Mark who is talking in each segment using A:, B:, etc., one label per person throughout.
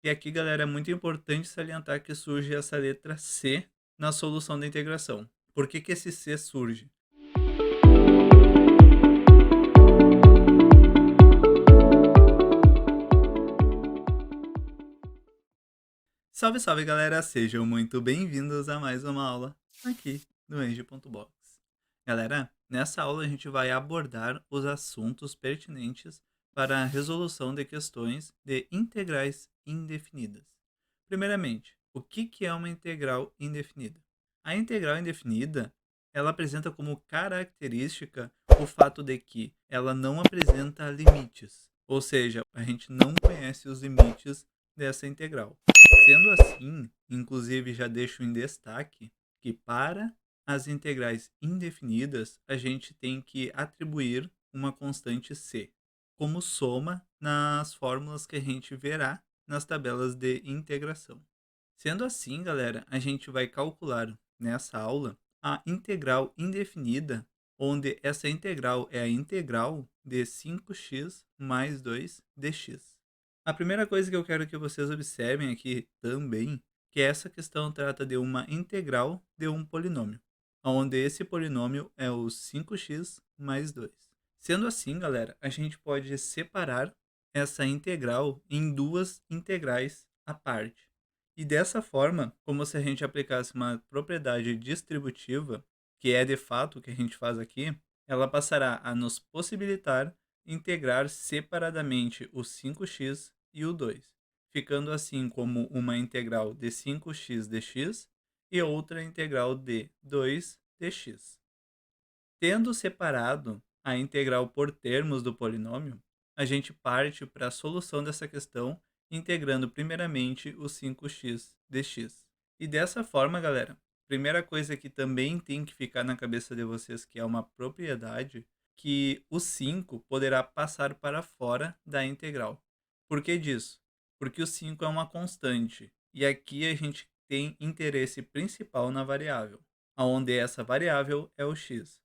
A: E aqui, galera, é muito importante salientar que surge essa letra C na solução da integração. Por que esse C surge? Salve, salve, galera! Sejam muito bem-vindos a mais uma aula aqui no Engie.box. Galera, nessa aula a gente vai abordar os assuntos pertinentes para a resolução de questões de integrais indefinidas. Primeiramente, o que é uma integral indefinida? A integral indefinida, ela apresenta como característica o fato de que ela não apresenta limites, ou seja, a gente não conhece os limites dessa integral. Sendo assim, inclusive já deixo em destaque que para as integrais indefinidas, a gente tem que atribuir uma constante c, como soma nas fórmulas que a gente verá nas tabelas de integração. Sendo assim, galera, a gente vai calcular nessa aula a integral indefinida, onde essa integral é a integral de 5x mais 2 dx. A primeira coisa que eu quero que vocês observem aqui também, que essa questão trata de uma integral de um polinômio, onde esse polinômio é o 5x mais 2. Sendo assim, galera, a gente pode separar essa integral em duas integrais à parte. E dessa forma, como se a gente aplicasse uma propriedade distributiva, que é de fato o que a gente faz aqui, ela passará a nos possibilitar integrar separadamente o 5x e o 2, ficando assim como uma integral de 5x dx e outra integral de 2 dx. Tendo separado a integral por termos do polinômio, a gente parte para a solução dessa questão integrando primeiramente o 5x dx. E dessa forma, galera, primeira coisa que também tem que ficar na cabeça de vocês, que é uma propriedade, que o 5 poderá passar para fora da integral. Por que disso? Porque o 5 é uma constante, e aqui a gente tem interesse principal na variável, onde essa variável é o x.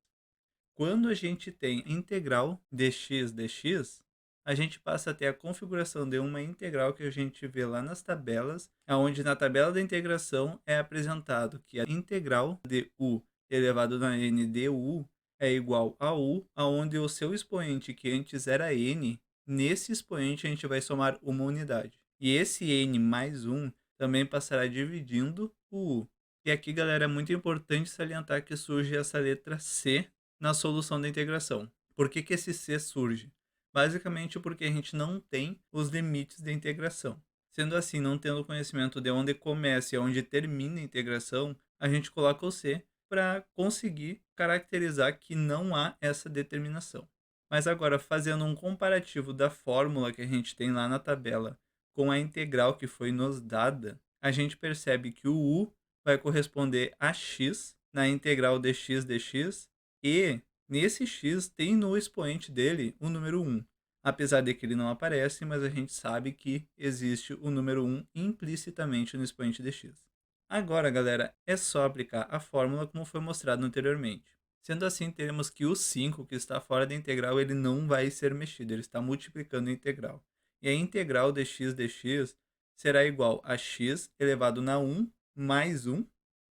A: Quando a gente tem integral dx dx, a gente passa a ter a configuração de uma integral que a gente vê lá nas tabelas, onde na tabela da integração é apresentado que a integral de u elevado na n de u é igual a u, onde o seu expoente, que antes era n, nesse expoente a gente vai somar uma unidade. E esse n mais 1 também passará dividindo o u. E aqui, galera, é muito importante salientar que surge essa letra C na solução da integração. Por que esse C surge? Basicamente porque a gente não tem os limites da integração. Sendo assim, não tendo conhecimento de onde começa e onde termina a integração, a gente coloca o C para conseguir caracterizar que não há essa determinação. Mas agora, fazendo um comparativo da fórmula que a gente tem lá na tabela com a integral que foi nos dada, a gente percebe que o u vai corresponder a x na integral dx dx, e nesse x tem no expoente dele o número 1. Apesar de que ele não aparece, mas a gente sabe que existe o número 1 implicitamente no expoente de x. Agora, galera, é só aplicar a fórmula como foi mostrado anteriormente. Sendo assim, teremos que o 5, que está fora da integral, ele não vai ser mexido, ele está multiplicando a integral. E a integral de x dx será igual a x elevado na 1 mais 1,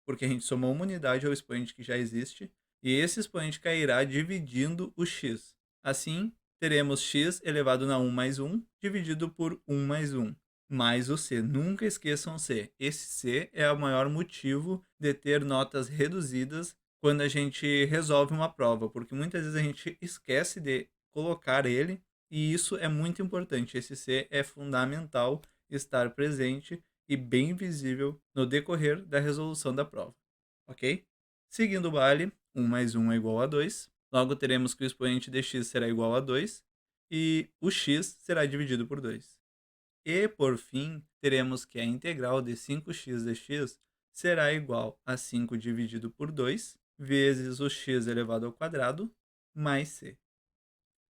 A: porque a gente somou uma unidade ao expoente que já existe, e esse expoente cairá dividindo o x. Assim, teremos x elevado na 1 mais 1 dividido por 1 mais 1, mais o c. Nunca esqueçam o c. Esse c é o maior motivo de ter notas reduzidas quando a gente resolve uma prova, porque muitas vezes a gente esquece de colocar ele, e isso é muito importante. Esse c é fundamental estar presente e bem visível no decorrer da resolução da prova, ok? Seguindo o baile, 1 mais 1 é igual a 2, logo teremos que o expoente de x será igual a 2 e o x será dividido por 2. E, por fim, teremos que a integral de 5x dx será igual a 5 dividido por 2 vezes o x elevado ao quadrado mais c.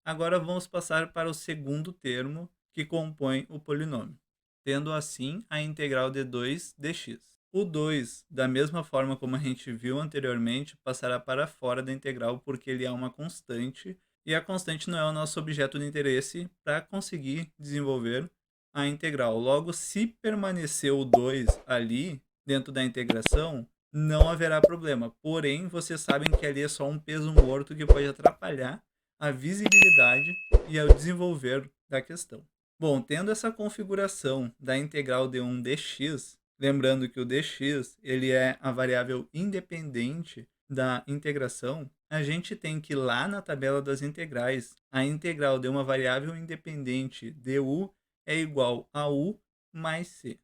A: Agora vamos passar para o segundo termo que compõe o polinômio, tendo assim a integral de 2 dx. O 2, da mesma forma como a gente viu anteriormente, passará para fora da integral porque ele é uma constante, e a constante não é o nosso objeto de interesse para conseguir desenvolver a integral. Logo, se permanecer o 2 ali dentro da integração, não haverá problema. Porém, vocês sabem que ali é só um peso morto que pode atrapalhar a visibilidade e o desenvolver da questão. Bom, tendo essa configuração da integral d1 dx, lembrando que o dx ele é a variável independente da integração, a gente tem que lá na tabela das integrais, a integral de uma variável independente du é igual a u mais c.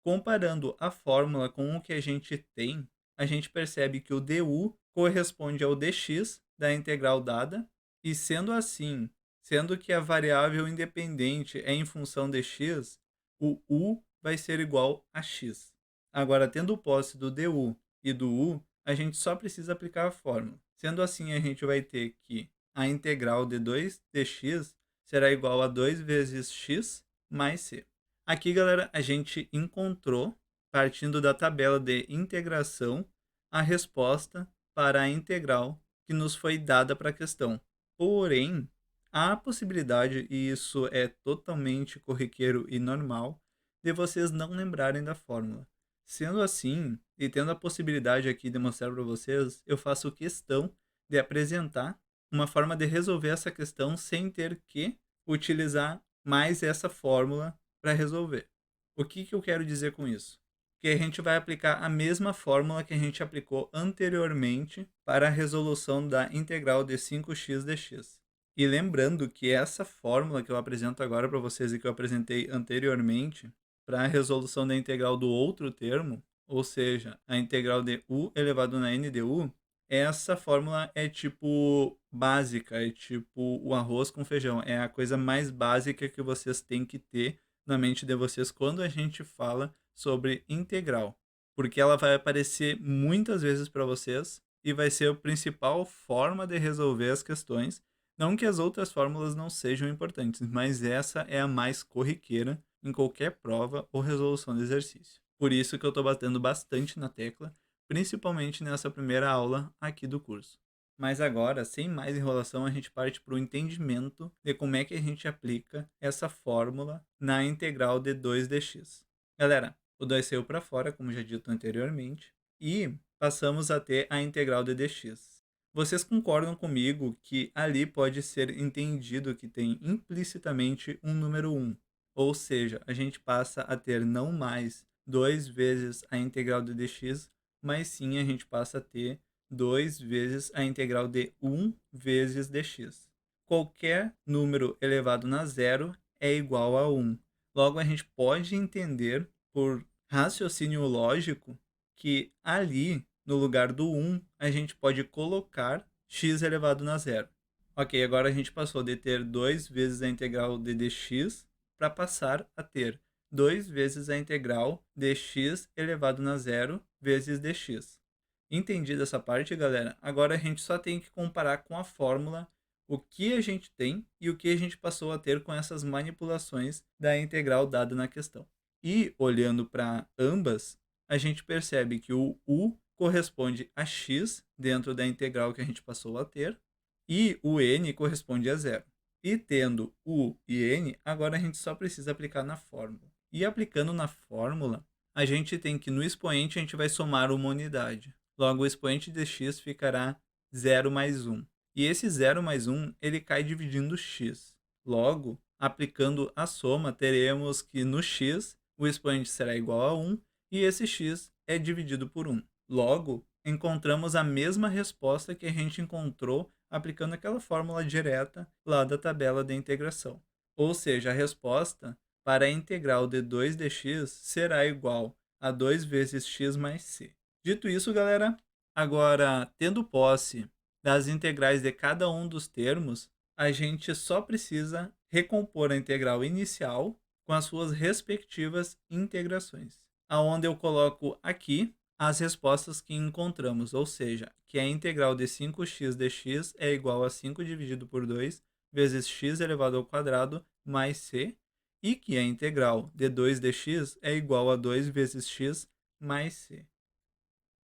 A: Comparando a fórmula com o que a gente tem, a gente percebe que o du corresponde ao dx da integral dada, e sendo assim, sendo que a variável independente é em função de x, o u vai ser igual a x. Agora, tendo posse do du e do u, a gente só precisa aplicar a fórmula. Sendo assim, a gente vai ter que a integral de 2 dx será igual a 2 vezes x mais c. Aqui, galera, a gente encontrou, partindo da tabela de integração, a resposta para a integral que nos foi dada para a questão. Porém, há a possibilidade, e isso é totalmente corriqueiro e normal, de vocês não lembrarem da fórmula. Sendo assim, e tendo a possibilidade aqui de mostrar para vocês, eu faço questão de apresentar uma forma de resolver essa questão sem ter que utilizar mais essa fórmula para resolver. O que eu quero dizer com isso? Que a gente vai aplicar a mesma fórmula que a gente aplicou anteriormente para a resolução da integral de 5x dx. E lembrando que essa fórmula que eu apresento agora para vocês e que eu apresentei anteriormente para a resolução da integral do outro termo, ou seja, a integral de u elevado na n de u, essa fórmula é tipo básica, é tipo o arroz com feijão, é a coisa mais básica que vocês têm que ter na mente de vocês quando a gente fala sobre integral, porque ela vai aparecer muitas vezes para vocês e vai ser a principal forma de resolver as questões. Não que as outras fórmulas não sejam importantes, mas essa é a mais corriqueira em qualquer prova ou resolução de exercício. Por isso que eu estou batendo bastante na tecla, principalmente nessa primeira aula aqui do curso. Mas agora, sem mais enrolação, a gente parte para o entendimento de como é que a gente aplica essa fórmula na integral de 2dx. Galera, o 2 saiu para fora, como já dito anteriormente, e passamos a ter a integral de dx. Vocês concordam comigo que ali pode ser entendido que tem implicitamente um número 1, ou seja, a gente passa a ter não mais 2 vezes a integral de dx, mas sim a gente passa a ter 2 vezes a integral de 1 vezes dx. Qualquer número elevado na zero é igual a 1. Logo, a gente pode entender, por raciocínio lógico, que ali, no lugar do 1, a gente pode colocar x elevado na zero. Ok, agora a gente passou de ter 2 vezes a integral de dx para passar a ter 2 vezes a integral de x elevado na zero vezes dx. Entendida essa parte, galera? Agora a gente só tem que comparar com a fórmula o que a gente tem e o que a gente passou a ter com essas manipulações da integral dada na questão. E, olhando para ambas, a gente percebe que o u corresponde a x dentro da integral que a gente passou a ter, e o n corresponde a zero. E tendo u e n, agora a gente só precisa aplicar na fórmula. E aplicando na fórmula, a gente tem que no expoente a gente vai somar uma unidade. Logo, o expoente de x ficará 0 mais 1. E esse 0 mais 1, ele cai dividindo x. Logo, aplicando a soma, teremos que no x, o expoente será igual a 1 e esse x é dividido por 1. Logo, encontramos a mesma resposta que a gente encontrou aplicando aquela fórmula direta lá da tabela de integração. Ou seja, a resposta para a integral de 2dx será igual a 2 vezes x mais c. Dito isso, galera, agora tendo posse das integrais de cada um dos termos, a gente só precisa recompor a integral inicial com as suas respectivas integrações. Aonde eu coloco aqui as respostas que encontramos, ou seja, que a integral de 5x dx é igual a 5 dividido por 2 vezes x elevado ao quadrado mais c, e que a integral de 2 dx é igual a 2 vezes x mais c.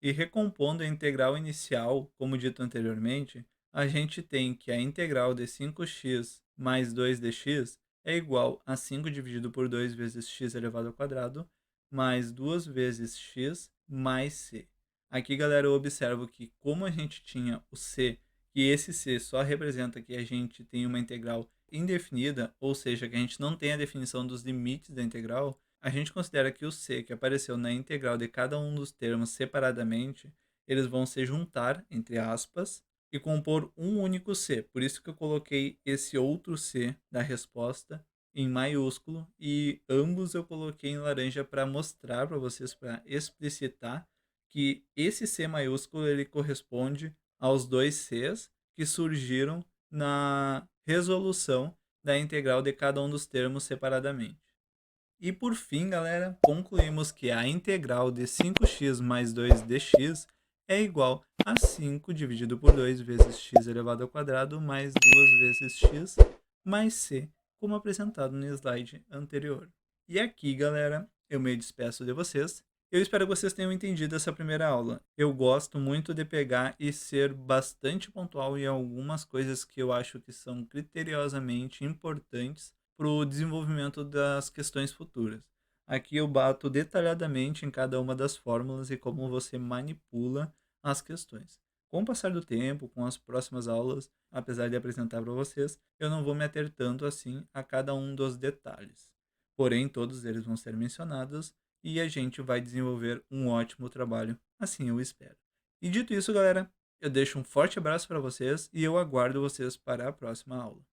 A: E recompondo a integral inicial, como dito anteriormente, a gente tem que a integral de 5x mais 2 dx é igual a 5 dividido por 2 vezes x elevado ao quadrado, mais 2 vezes x mais c. Aqui, galera, eu observo que como a gente tinha o c, e esse c só representa que a gente tem uma integral indefinida, ou seja, que a gente não tem a definição dos limites da integral, a gente considera que o c que apareceu na integral de cada um dos termos separadamente, eles vão se juntar, entre aspas, e compor um único C. Por isso que eu coloquei esse outro C da resposta em maiúsculo e ambos eu coloquei em laranja para mostrar para vocês, para explicitar que esse C maiúsculo ele corresponde aos dois Cs que surgiram na resolução da integral de cada um dos termos separadamente. E por fim, galera, concluímos que a integral de 5x mais 2 dx é igual a 5 dividido por 2 vezes x elevado ao quadrado mais 2 vezes x mais c, como apresentado no slide anterior. E aqui, galera, eu me despeço de vocês. Eu espero que vocês tenham entendido essa primeira aula. Eu gosto muito de pegar e ser bastante pontual em algumas coisas que eu acho que são criteriosamente importantes para o desenvolvimento das questões futuras. Aqui eu bato detalhadamente em cada uma das fórmulas e como você manipula as questões. Com o passar do tempo, com as próximas aulas, apesar de apresentar para vocês, eu não vou me ater tanto assim a cada um dos detalhes. Porém, todos eles vão ser mencionados e a gente vai desenvolver um ótimo trabalho, assim eu espero. E dito isso, galera, eu deixo um forte abraço para vocês e eu aguardo vocês para a próxima aula.